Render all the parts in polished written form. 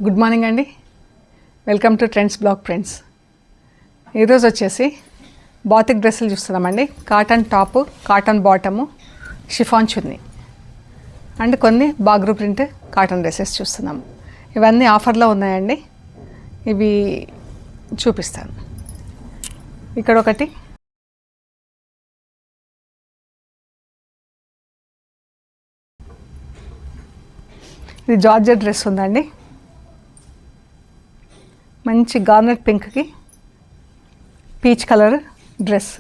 Good morning అండి. Welcome to trends blog friends. ఈరోజు వచ్చేసి బాతిక్ డ్రెస్సులు చూస్తున్నామండి. Cotton top, cotton bottom, chiffon chunni and కొన్ని బాగ్రూ ప్రింట్ కాటన్ డ్రెస్సెస్ చూస్తున్నాము. ఇవన్నీ ఆఫర్లో ఉన్నాయండి. ఇవి చూపిస్తాను. ఇక్కడ ఒకటి ఇది జార్జెట్ డ్రెస్ ఉందండి. మంచి గార్నెట్ పింక్కి పీచ్ కలర్ డ్రెస్.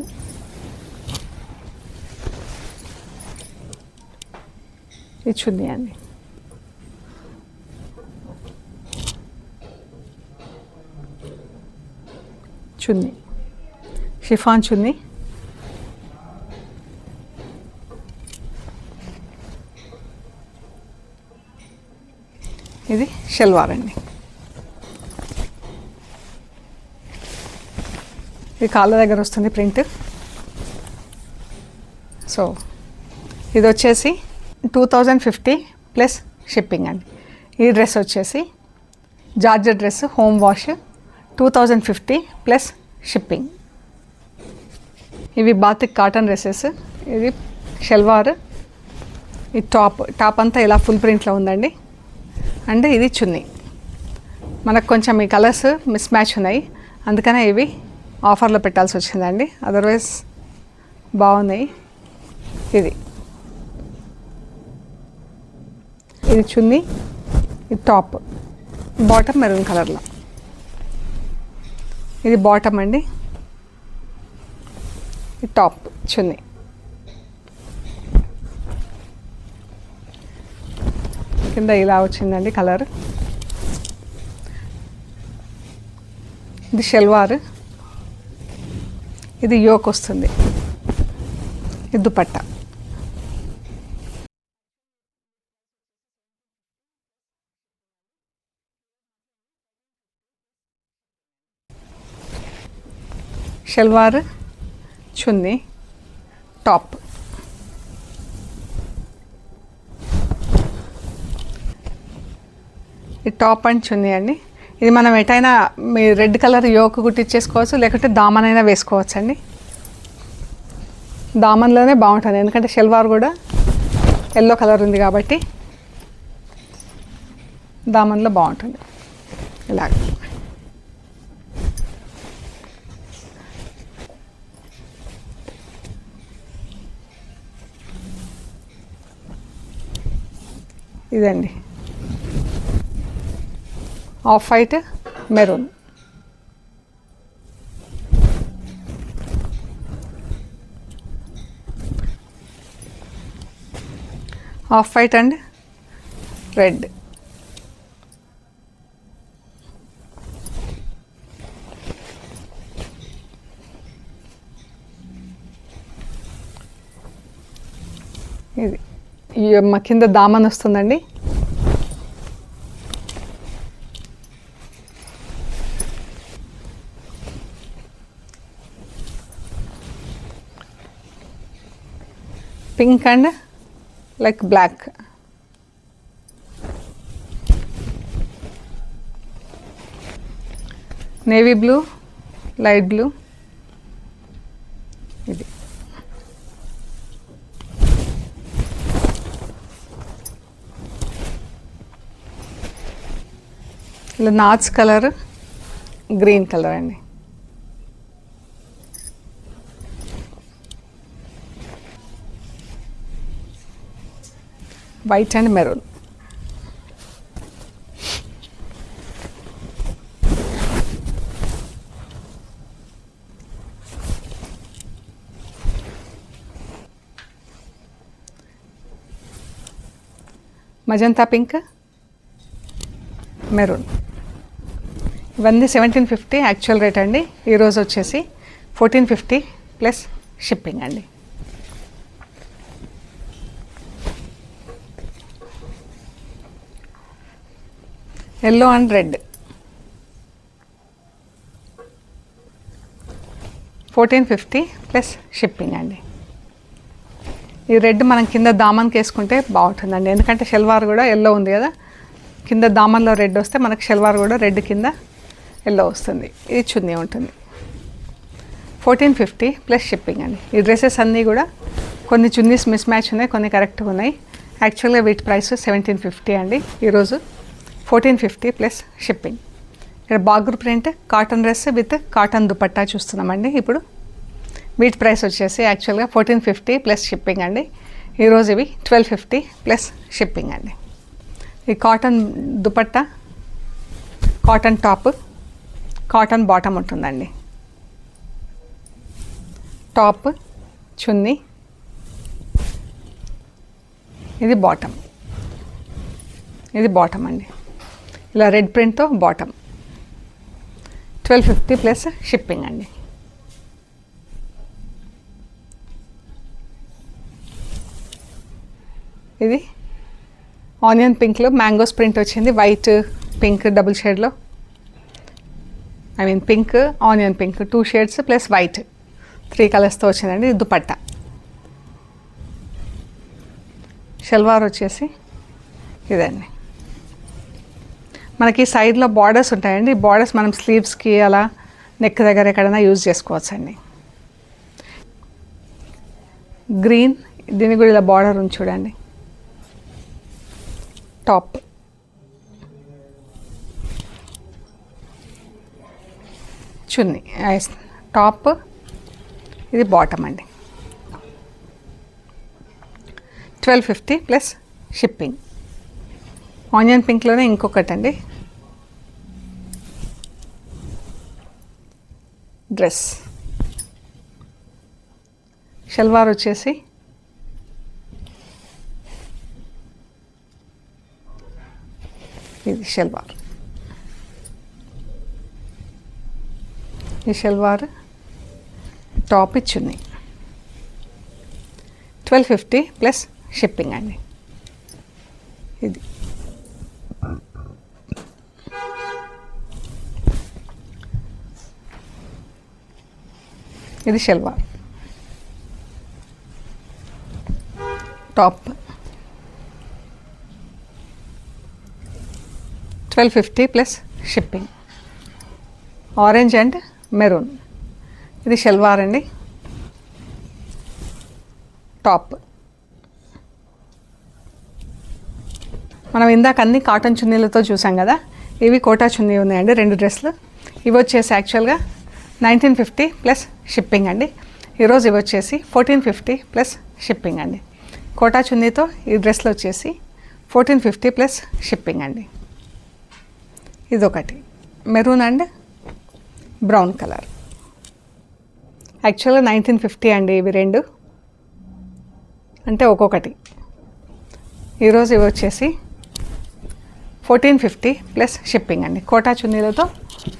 ఇది చున్నీ అండి. చున్నీ షిఫాన్ చున్నీ. ఇది షల్వార్ అండి. ఇది కాళ్ళ దగ్గర వస్తుంది ప్రింట్. సో ఇది వచ్చేసి 2050 ప్లస్ షిప్పింగ్ అండి. ఈ డ్రెస్ వచ్చేసి georgette dress, home wash, 2050 plus shipping. ఇవి బాతిక్ కాటన్ డ్రెస్సెస్. ఇది షల్వార్, ఇది టాప్ అంతా ఇలా ఫుల్ ప్రింట్లో ఉందండి. అండ్ ఇది చున్నీ. మనకు కొంచెం ఈ కలర్స్ మిస్ మ్యాచ్ ఉన్నాయి, అందుకనే ఇవి ఆఫర్లో పెట్టాల్సి వచ్చిందండి. అదర్వైజ్ బాగున్నాయి. ఇది చున్నీ, ఇది టాప్, బాటమ్ మెరూన్ కలర్లో. ఇది బాటమ్ అండి, ఇది టాప్ చున్నీ. కింద ఇలా వచ్చిందండి కలర్. ఇది షల్వార్, ఇది యోక్ వస్తుంది, ఇది దుపట్టా. షల్వార్, చున్నీ, టాప్. ఈ టాప్ అండ్ చున్నీ అండి. ఇది మనం ఎటైనా మీ రెడ్ కలర్ యోక్ కుట్టించేసుకోవచ్చు, లేకుంటే దామన్ అయినా వేసుకోవచ్చు అండి. దామన్లోనే బాగుంటుంది, ఎందుకంటే షల్వార్ కూడా ఎల్లో కలర్ ఉంది కాబట్టి దామన్లో బాగుంటుంది. ఇలాగ ఇదండి off white maroon. Off white and red. ఇది మా కింద దామన్ వస్తుందండి. Pink and like black. Navy blue, light blue. ఇది ఇలా నాచ్ కలర్, గ్రీన్ కలర్ అండి. White and maroon. Magenta pink, maroon. ఇవన్నీ 1750 యాక్చువల్ రేట్ అండి. ఈరోజు వచ్చేసి 1450 ప్లస్ షిప్పింగ్ అండి. Yellow and red 1450 plus shipping అండి. ఈ రెడ్ మనం కింద దామన్కి వేసుకుంటే బాగుంటుందండి, ఎందుకంటే షల్వార్ కూడా ఎల్లో ఉంది కదా, కింద దామన్లో రెడ్ వస్తే మనకు షల్వార్ కూడా రెడ్ కింద ఎల్లో వస్తుంది. ఇది చున్నీ ఉంటుంది. 1450 ప్లస్ షిప్పింగ్ అండి. ఈ డ్రెస్సెస్ అన్నీ కూడా కొన్ని చున్నీస్ మిస్ మ్యాచ్ ఉన్నాయి, కొన్ని కరెక్ట్గా ఉన్నాయి. యాక్చువల్గా వీటి ప్రైస్ 1750 అండి. ఈరోజు 1450 ప్లస్ షిప్పింగ్. ఇక్కడ Bagru print cotton dress with cotton dupatta చూస్తున్నామండి. ఇప్పుడు వీటి ప్రైస్ వచ్చేసి యాక్చువల్గా 1450 ప్లస్ షిప్పింగ్ అండి. ఈరోజు ఇవి 1250 ప్లస్ షిప్పింగ్ అండి. ఈ cotton dupatta, cotton top, cotton bottom ఉంటుందండి. టాప్, చున్నీ, ఇది బాటమ్. ఇది బాటమ్ అండి. ఇలా రెడ్ ప్రింట్తో బాటమ్. 1250 ప్లస్ షిప్పింగ్ అండి. ఇది ఆనియన్ పింక్లో మ్యాంగోస్ ప్రింట్ వచ్చింది. వైట్ పింక్ డబుల్ షేడ్లో, pink onion pink 2 shades plus white 3 కలర్స్తో వచ్చిందండి. ఇది దుపట్టా. షల్వార్ వచ్చేసి ఇదండి. మనకి సైడ్లో బార్డర్స్ ఉంటాయండి. బార్డర్స్ మనం స్లీవ్స్కి అలా నెక్ దగ్గర ఎక్కడైనా యూజ్ చేసుకోవచ్చండి. గ్రీన్, దీనికి కూడా ఇలా బార్డర్ ఉంది చూడండి. టాప్, చున్నీ, టాప్, ఇది బాటమ్ అండి. 1250 ప్లస్ షిప్పింగ్. ఆనియన్ పింక్లోనే ఇంకొకటి అండి డ్రెస్. షల్వార్ వచ్చేసి ఇది షల్వార్. ఈ షల్వార్ టాప్, చున్నీ. 1250 ప్లస్ షిప్పింగ్ అండి. ఇది ఇది salwar, top. 1250 plus shipping. Orange and maroon, ఇది షల్వార్ అండి. టాప్. మనం ఇందాక అన్ని కాటన్ చున్నీలతో చూసాం కదా, ఇవి కోటా చున్నీ ఉన్నాయండి 2 డ్రెస్సులు. ఇవి వచ్చేసి యాక్చువల్గా 1950 ప్లస్ షిప్పింగ్ అండి. ఈరోజు ఇవి వచ్చేసి 1450 ప్లస్ షిప్పింగ్ అండి. కోటా చున్నీతో ఈ డ్రెస్లు వచ్చేసి 1450 ప్లస్ షిప్పింగ్ అండి. ఇదొకటి మెరూన్ అండ్ బ్రౌన్ కలర్. యాక్చువల్గా 1950 అండి ఇవి 2, అంటే ఒక్కొక్కటి. ఈరోజు ఇవి వచ్చేసి 1450 ప్లస్ షిప్పింగ్ అండి. కోటా చున్నీలతో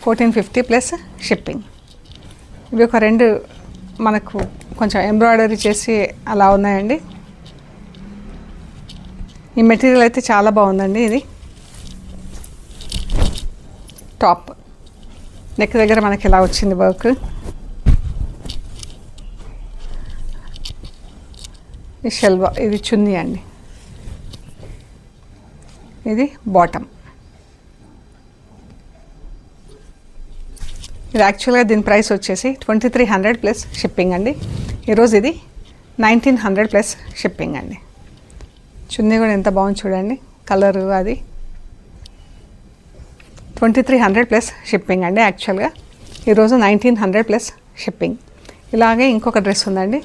1450 ప్లస్ షిప్పింగ్. ఇవి ఒక 2 మనకు కొంచెం ఎంబ్రాయిడరీ చేసి అలా ఉన్నాయండి. ఈ మెటీరియల్ అయితే చాలా బాగుందండి. ఇది టాప్, నెక్ దగ్గర మనకి ఇలా వచ్చింది వర్క్. ఈ షల్వార్, ఇది చున్నీ అండి. ఇది బాటమ్. ఇది యాక్చువల్గా దీని ప్రైస్ వచ్చేసి 2300 ప్లస్ షిప్పింగ్ అండి. ఈరోజు ఇది 1900 ప్లస్ షిప్పింగ్ అండి. చున్నీ కూడా ఎంత బాగుంది చూడండి, కలరు అది. 2300 ప్లస్ షిప్పింగ్ అండి. యాక్చువల్గా ఈరోజు 1900 ప్లస్ షిప్పింగ్. ఇలాగే ఇంకొక డ్రెస్ ఉందండి.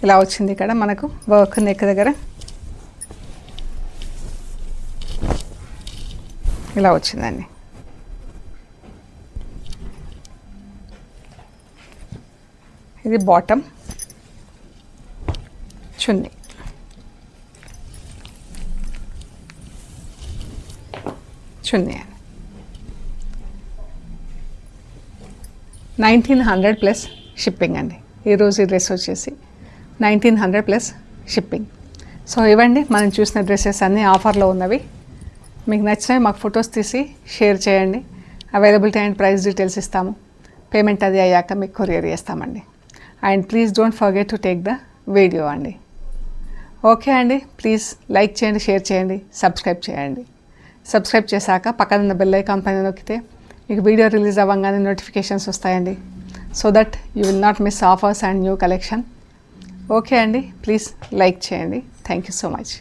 ఇలా వచ్చింది ఇక్కడ మనకు వర్క్ నెక్ దగ్గర ఇలా వచ్చిందండి. ఇది బాటమ్, చున్నీ. చున్నీ 1900 ప్లస్ షిప్పింగ్ అండి. ఈరోజు ఈ డ్రెస్ వచ్చేసి 1900 ప్లస్ షిప్పింగ్. సో ఇవ్వండి మనం చూసిన డ్రెస్సెస్ అన్నీ ఆఫర్లో ఉన్నవి. మీకు నచ్చినవి మాకు ఫొటోస్ తీసి షేర్ చేయండి. అవైలబిలిటీ అండ్ ప్రైస్ డీటెయిల్స్ ఇస్తాము. పేమెంట్ అది అయ్యాక మీకు కొరియర్ చేస్తామండి. And please don't forget to take the video అండి. ఓకే అండి, ప్లీజ్ లైక్ చేయండి, షేర్ చేయండి, సబ్స్క్రైబ్ చేయండి. సబ్స్క్రైబ్ చేశాక పక్కన ఉన్న బెల్ ఐకాన్ పైన నొక్కితే మీకు వీడియో రిలీజ్ అవ్వగానే నోటిఫికేషన్స్ వస్తాయండి. So that you will not miss offers and new collection. Okay అండి, ప్లీజ్ లైక్ చేయండి. Thank you so much.